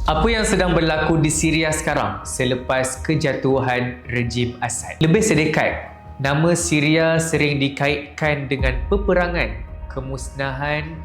Apa yang sedang berlaku di Syria sekarang selepas kejatuhan rejim Assad? Lebih sedekat, nama Syria sering dikaitkan dengan peperangan, kemusnahan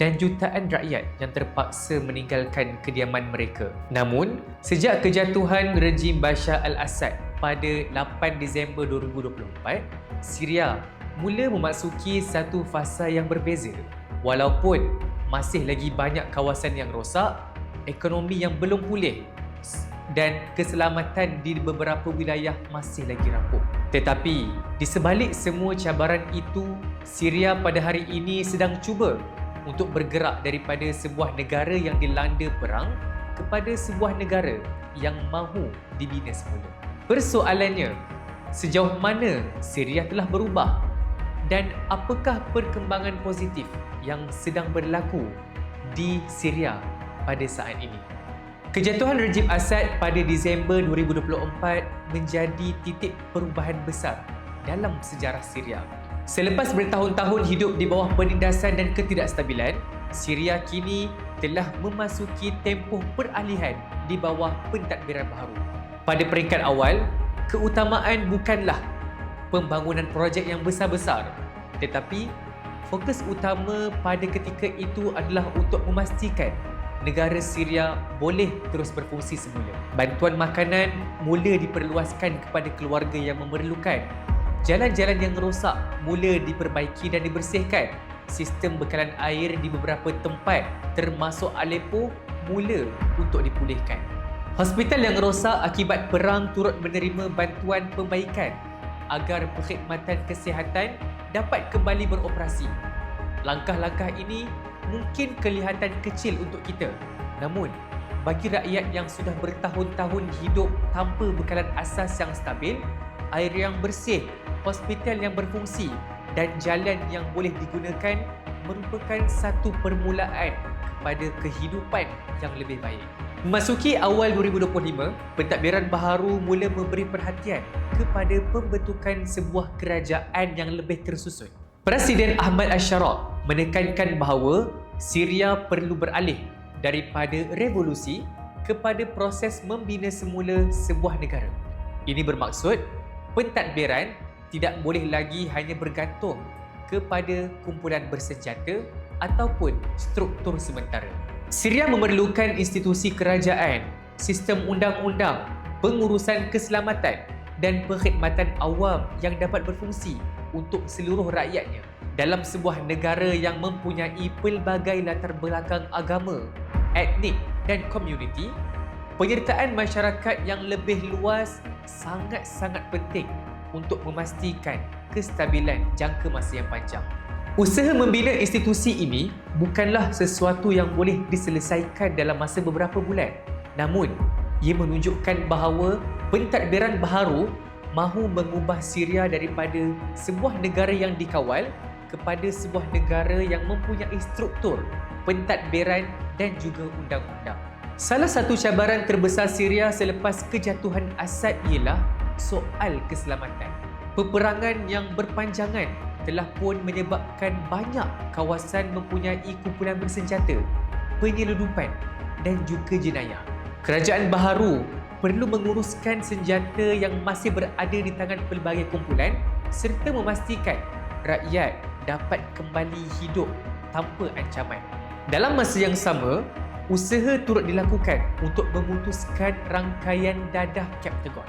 dan jutaan rakyat yang terpaksa meninggalkan kediaman mereka. Namun, sejak kejatuhan rejim Bashar al-Assad pada 8 Disember 2024, Syria mula memasuki satu fasa yang berbeza. Walaupun masih lagi banyak kawasan yang rosak, ekonomi yang belum pulih dan keselamatan di beberapa wilayah masih lagi rapuh. Tetapi di sebalik semua cabaran itu, Syria pada hari ini sedang cuba untuk bergerak daripada sebuah negara yang dilanda perang kepada sebuah negara yang mahu dibina semula. Persoalannya, sejauh mana Syria telah berubah dan apakah perkembangan positif yang sedang berlaku di Syria pada saat ini. Kejatuhan rejim Assad pada Disember 2024 menjadi titik perubahan besar dalam sejarah Syria. Selepas bertahun-tahun hidup di bawah penindasan dan ketidakstabilan, Syria kini telah memasuki tempoh peralihan di bawah pentadbiran baharu. Pada peringkat awal, keutamaan bukanlah pembangunan projek yang besar-besar, tetapi fokus utama pada ketika itu adalah untuk memastikan negara Syria boleh terus berfungsi semula. Bantuan makanan mula diperluaskan kepada keluarga yang memerlukan. Jalan-jalan yang rosak mula diperbaiki dan dibersihkan. Sistem bekalan air di beberapa tempat termasuk Aleppo mula untuk dipulihkan. Hospital yang rosak akibat perang turut menerima bantuan pembaikan agar perkhidmatan kesihatan dapat kembali beroperasi. Langkah-langkah ini mungkin kelihatan kecil untuk kita. Namun, bagi rakyat yang sudah bertahun-tahun hidup tanpa bekalan asas yang stabil, air yang bersih, hospital yang berfungsi dan jalan yang boleh digunakan merupakan satu permulaan kepada kehidupan yang lebih baik. Memasuki awal 2025, pentadbiran baharu mula memberi perhatian kepada pembentukan sebuah kerajaan yang lebih tersusun. Presiden Ahmad Al-Shara menekankan bahawa Syria perlu beralih daripada revolusi kepada proses membina semula sebuah negara. Ini bermaksud pentadbiran tidak boleh lagi hanya bergantung kepada kumpulan bersenjata ataupun struktur sementara. Syria memerlukan institusi kerajaan, sistem undang-undang, pengurusan keselamatan dan perkhidmatan awam yang dapat berfungsi untuk seluruh rakyatnya. Dalam sebuah negara yang mempunyai pelbagai latar belakang agama, etnik dan komuniti, penyertaan masyarakat yang lebih luas sangat-sangat penting untuk memastikan kestabilan jangka masa yang panjang. Usaha membina institusi ini bukanlah sesuatu yang boleh diselesaikan dalam masa beberapa bulan. Namun, ia menunjukkan bahawa pentadbiran baharu mahu mengubah Syria daripada sebuah negara yang dikawal kepada sebuah negara yang mempunyai struktur, pentadbiran dan juga undang-undang. Salah satu cabaran terbesar Syria selepas kejatuhan Assad ialah soal keselamatan. Peperangan yang berpanjangan telah pun menyebabkan banyak kawasan mempunyai kumpulan bersenjata, penyeludupan dan juga jenayah. Kerajaan baharu perlu menguruskan senjata yang masih berada di tangan pelbagai kumpulan serta memastikan rakyat dapat kembali hidup tanpa ancaman. Dalam masa yang sama, usaha turut dilakukan untuk memutuskan rangkaian dadah Captagon.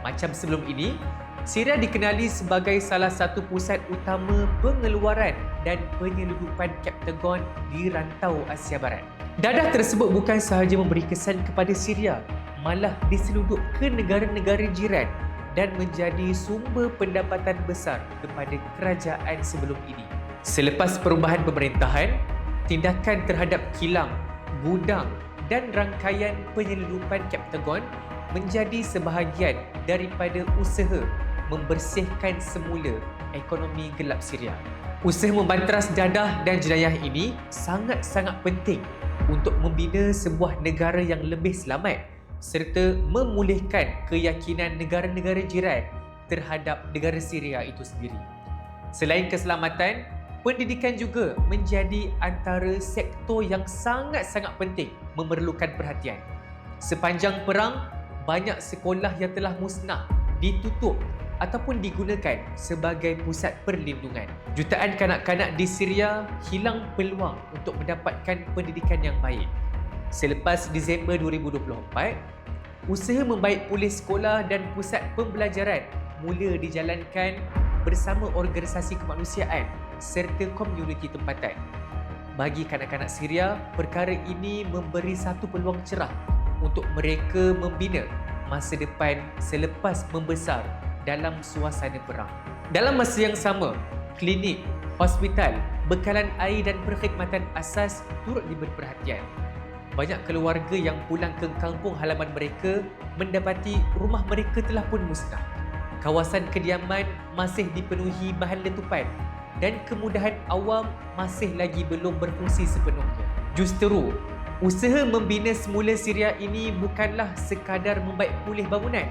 Macam sebelum ini, Syria dikenali sebagai salah satu pusat utama pengeluaran dan penyeludupan Captagon di rantau Asia Barat. Dadah tersebut bukan sahaja memberi kesan kepada Syria, malah diseludup ke negara-negara jiran dan menjadi sumber pendapatan besar kepada kerajaan sebelum ini. Selepas perubahan pemerintahan, tindakan terhadap kilang, gudang dan rangkaian penyeludupan Captagon menjadi sebahagian daripada usaha membersihkan semula ekonomi gelap Syria. Usaha membanteras dadah dan jenayah ini sangat-sangat penting untuk membina sebuah negara yang lebih selamat serta memulihkan keyakinan negara-negara jiran terhadap negara Syria itu sendiri. Selain keselamatan, pendidikan juga menjadi antara sektor yang sangat-sangat penting memerlukan perhatian. Sepanjang perang, banyak sekolah yang telah musnah, ditutup ataupun digunakan sebagai pusat perlindungan. Jutaan kanak-kanak di Syria hilang peluang untuk mendapatkan pendidikan yang baik. Selepas Disember 2024, usaha membaik pulih sekolah dan pusat pembelajaran mula dijalankan bersama organisasi kemanusiaan serta komuniti tempatan. Bagi kanak-kanak Syria, perkara ini memberi satu peluang cerah untuk mereka membina masa depan selepas membesar dalam suasana perang. Dalam masa yang sama, klinik, hospital, bekalan air dan perkhidmatan asas turut diberi perhatian. Banyak keluarga yang pulang ke kampung halaman mereka mendapati rumah mereka telah pun musnah. Kawasan kediaman masih dipenuhi bahan letupan dan kemudahan awam masih lagi belum berfungsi sepenuhnya. Justeru, usaha membina semula Syria ini bukanlah sekadar membaik pulih bangunan,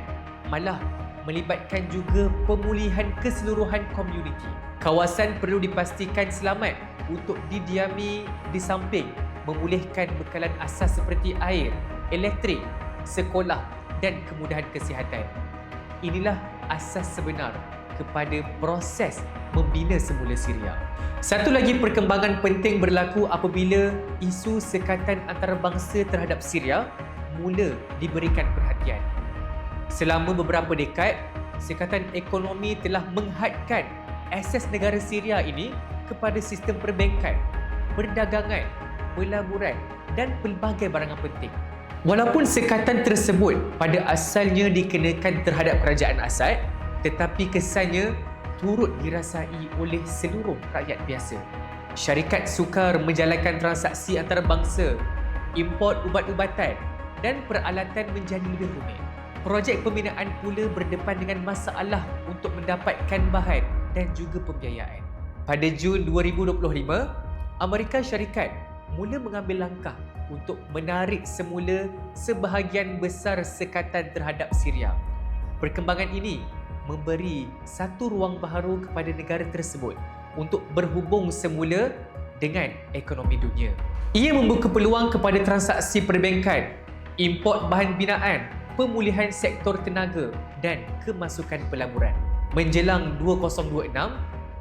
malah melibatkan juga pemulihan keseluruhan komuniti. Kawasan perlu dipastikan selamat untuk didiami di samping memulihkan bekalan asas seperti air, elektrik, sekolah dan kemudahan kesihatan. Inilah asas sebenar kepada proses membina semula Syria. Satu lagi perkembangan penting berlaku apabila isu sekatan antarabangsa terhadap Syria mula diberikan perhatian. Selama beberapa dekad, sekatan ekonomi telah menghadkan akses negara Syria ini kepada sistem perbankan, perdagangan, pelaburan dan pelbagai barangan penting. Walaupun sekatan tersebut pada asalnya dikenakan terhadap kerajaan Assad, tetapi kesannya turut dirasai oleh seluruh rakyat biasa. Syarikat sukar menjalankan transaksi antarabangsa, import ubat-ubatan dan peralatan menjadi lebih rumit. Projek pembinaan pula berdepan dengan masalah untuk mendapatkan bahan dan juga pembiayaan. Pada Jun 2025, Amerika Syarikat mula mengambil langkah untuk menarik semula sebahagian besar sekatan terhadap Syria. Perkembangan ini memberi satu ruang baharu kepada negara tersebut untuk berhubung semula dengan ekonomi dunia. Ia membuka peluang kepada transaksi perbankan, import bahan binaan, pemulihan sektor tenaga dan kemasukan pelaburan. Menjelang 2026,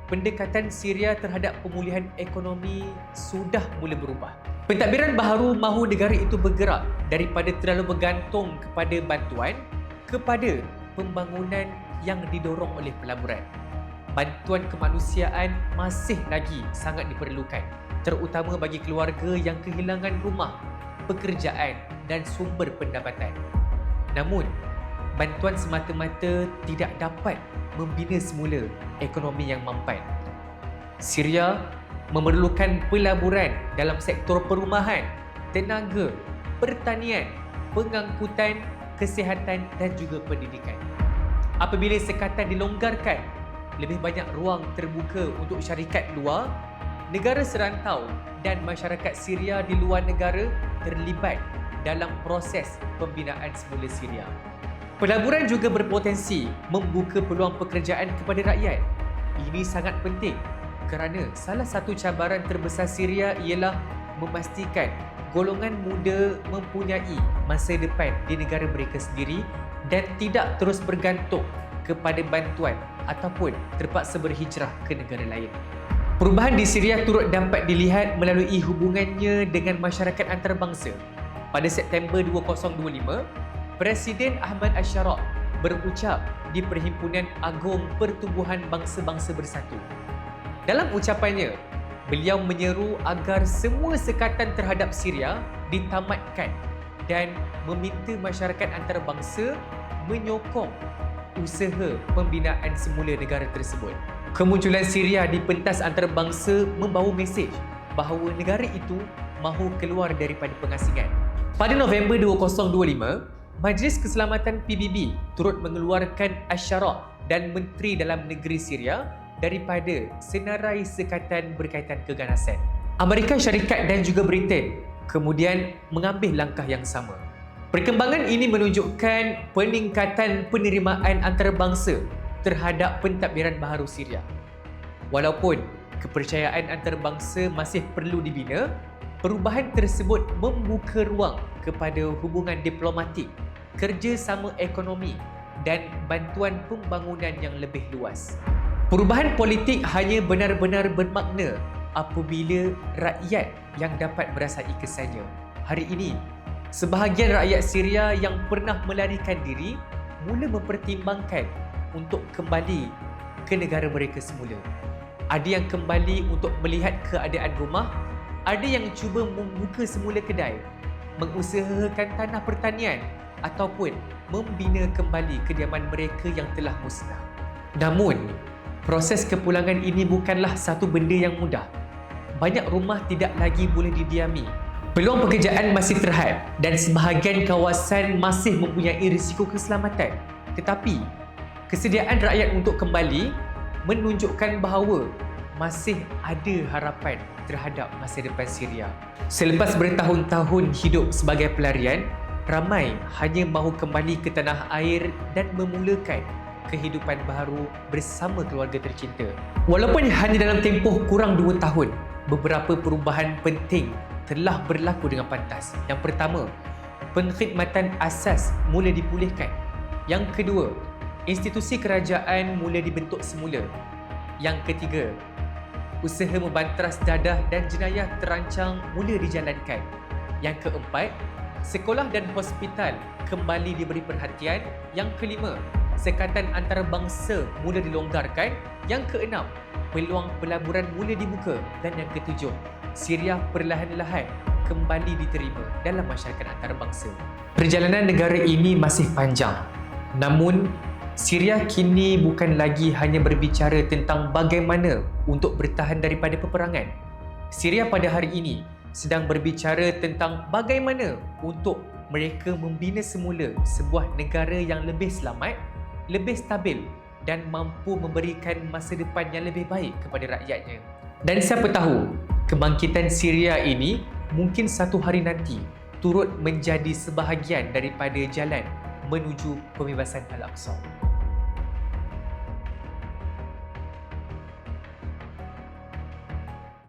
pendekatan Syria terhadap pemulihan ekonomi sudah mula berubah. Pentadbiran baharu mahu negara itu bergerak daripada terlalu bergantung kepada bantuan kepada pembangunan yang didorong oleh pelaburan. Bantuan kemanusiaan masih lagi sangat diperlukan, terutama bagi keluarga yang kehilangan rumah, pekerjaan dan sumber pendapatan. Namun, bantuan semata-mata tidak dapat membina semula ekonomi yang mampan. Syria memerlukan pelaburan dalam sektor perumahan, tenaga, pertanian, pengangkutan, kesihatan dan juga pendidikan. Apabila sekatan dilonggarkan, lebih banyak ruang terbuka untuk syarikat luar, negara serantau dan masyarakat Syria di luar negara terlibat dalam proses pembinaan semula Syria. Pelaburan juga berpotensi membuka peluang pekerjaan kepada rakyat. Ini sangat penting kerana salah satu cabaran terbesar Syria ialah memastikan golongan muda mempunyai masa depan di negara mereka sendiri dan tidak terus bergantung kepada bantuan ataupun terpaksa berhijrah ke negara lain. Perubahan di Syria turut dapat dilihat melalui hubungannya dengan masyarakat antarabangsa. Pada September 2025, Presiden Ahmad Al-Sharaa berucap di Perhimpunan Agung Pertubuhan Bangsa-Bangsa Bersatu. Dalam ucapannya, beliau menyeru agar semua sekatan terhadap Syria ditamatkan dan meminta masyarakat antarabangsa menyokong usaha pembinaan semula negara tersebut. Kemunculan Syria di pentas antarabangsa membawa mesej bahawa negara itu mahu keluar daripada pengasingan. Pada November 2025, Majlis Keselamatan PBB turut mengeluarkan Al-Sharaa dan Menteri Dalam Negeri Syria daripada senarai sekatan berkaitan keganasan. Amerika Syarikat dan juga Britain kemudian mengambil langkah yang sama. Perkembangan ini menunjukkan peningkatan penerimaan antarabangsa terhadap pentadbiran baharu Syria. Walaupun kepercayaan antarabangsa masih perlu dibina, Perubahan tersebut membuka ruang kepada hubungan diplomatik, kerjasama ekonomi dan bantuan pembangunan yang lebih luas. Perubahan politik hanya benar-benar bermakna apabila rakyat yang dapat merasai kesannya. Hari ini, sebahagian rakyat Syria yang pernah melarikan diri mula mempertimbangkan untuk kembali ke negara mereka semula. Ada yang kembali untuk melihat keadaan rumah, ada yang cuba membuka semula kedai, mengusahakan tanah pertanian ataupun membina kembali kediaman mereka yang telah musnah. Namun, proses kepulangan ini bukanlah satu benda yang mudah. Banyak rumah tidak lagi boleh didiami. Peluang pekerjaan masih terhad dan sebahagian kawasan masih mempunyai risiko keselamatan. Tetapi, kesediaan rakyat untuk kembali menunjukkan bahawa masih ada harapan terhadap masa depan Syria. Selepas bertahun-tahun hidup sebagai pelarian, ramai hanya mahu kembali ke tanah air dan memulakan kehidupan baru bersama keluarga tercinta. Walaupun hanya dalam tempoh kurang 2 tahun, beberapa perubahan penting telah berlaku dengan pantas. Yang pertama, pengkhidmatan asas mula dipulihkan. Yang kedua, institusi kerajaan mula dibentuk semula. Yang ketiga, usaha membantras dadah dan jenayah terancang mula dijalankan. Yang keempat, sekolah dan hospital kembali diberi perhatian. Yang kelima, sekatan antarabangsa mula dilonggarkan. Yang keenam, peluang pelaburan mula dibuka. Dan yang ketujuh, Syria perlahan-lahan kembali diterima dalam masyarakat antarabangsa. Perjalanan negara ini masih panjang. Namun, Syria kini bukan lagi hanya berbicara tentang bagaimana untuk bertahan daripada peperangan. Syria pada hari ini sedang berbicara tentang bagaimana untuk mereka membina semula sebuah negara yang lebih selamat, lebih stabil dan mampu memberikan masa depan yang lebih baik kepada rakyatnya. Dan siapa tahu, kebangkitan Syria ini mungkin satu hari nanti turut menjadi sebahagian daripada jalan menuju pembebasan Al-Aqsa.